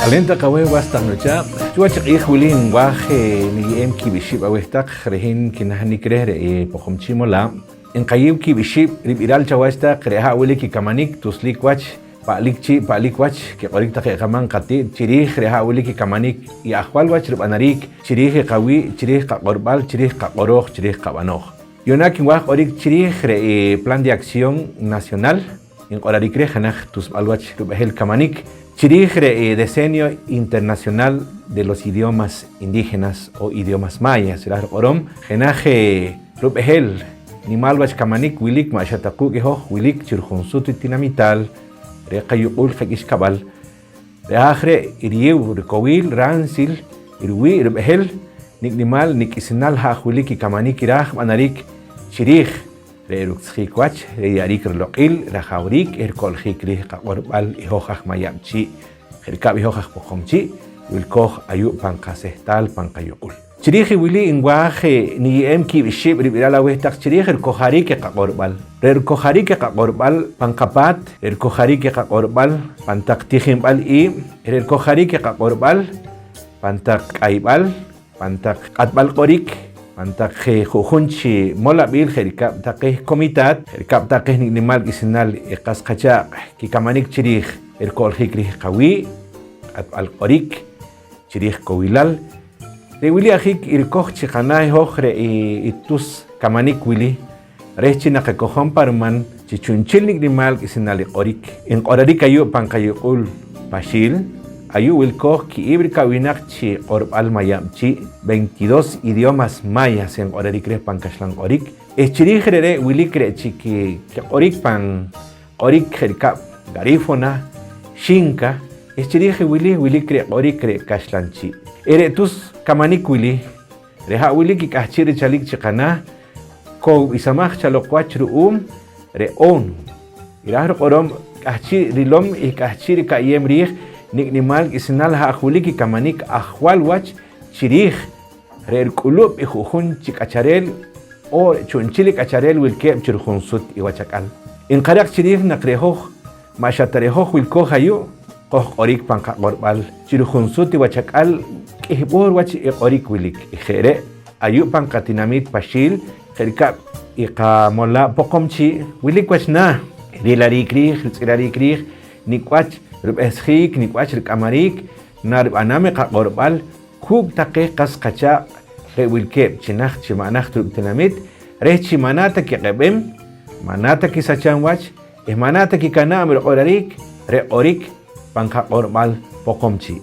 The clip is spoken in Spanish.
Alenta kawe wasta nocha tuach ikhwilin waje ni emki bishib awestak rehin kinahani krehre pokhomchimola en qayib ki bishib ribiral chawasta kreha weliki kamanik tuslik wach palik wach ke qorik taqi qaman qati chirih reha weliki kamanik y ahwal wach ribanarik chirih qawi chirih qaqorbal chirih qaqoroq chirih qabanoj yonak waj qorik chirih re plan de acción nacional en qorarik rehanaj tusbalwach rubahel kamanik Chirigre Decenio Internacional de los Idiomas Indígenas o Idiomas Mayas. Orom, Genaje Rubehel, Nimalwach Kamanik, Wilik, Machataku, Geho, Wilik, Chirjunsutu Tinamital, Recayul, Fekiskabal, Reagre, Iriu, Recowil, Ransil, Irui, Rubehel, Nicknimal, Nikisinal, Hajulik, Kamanik, Iraj, Manarik, Chirij. Reruxhikwach, Reyarik Loqil, Rajaurik, Erkolhikri, Kaorbal, Ihojaj Mayamchi, Herkabi Hojaj Pojomchi, Wilkoj Ayu Pancasestal, Pancayukul. Chiriji Willy in Waje, ni Emki Bishib, Ribirala Westak Chirij, Erkojarike Kaorbal, Erkojarike Kaorbal, Pancapat, Erkojarike Kaorbal, Pantaktijim I, Erkojarike Kaorbal, Pantak Aibal, Pantak Atbal Korik, Pantak jujunchi mola bil jerikab taqih komitat jerikab taqih nimal kisinal qasqacha kikamanik chirij erkol hikri qawi al qorik chirij kowilal de wili ajik irkoj chiqanay hojre itus kamanik wili rechina qekojon parman chichunchilnik nimal kisinal qorik en qorarik ayu pankayul pashil Ayu wilkoj ki ibrika winak chi orbal mayam chi 22 idiomas mayas en orarikre pankashlan orik. Chirigre wilikre chi ki orik pan orik jerika garifona shinka. Chirige wilikre orikre kashlan chi. Ere tus kamanik wili reha wiliki kachiri chalik chikana ko isamaj chalokwach ruum re on. Irah qorom kachi rilom y kachiri kayem rih Nicknimal isinal hajuliki kamanik ahwal wach chirij reer kulub jujun chikacharel o chunchili kacharel wilkeb chirjunsut iwachakal. Inqarak chirij nakrejoj mashatarejoj wilkoj ayu qoj qorik panqa qorbal chirjunsut iwachakal kihbor wach qorik wilik ijere ayu panqatinamit pashil jerkab iqamola poqomchi wilik wachna rilarikrij tzirarikrij nikwach Rubeshik, Nikwach, Kamarik, Narb Aname, Kaorbal, Kub Take, Kaskacha, Rewilkeb, Chinach, Chimanach, Truptenamit, Rechimanata Kebem, Manata Kisachanwach, Emanata Kikanam, Orarik, Re Orik, Panka Orbal, Pokomchi.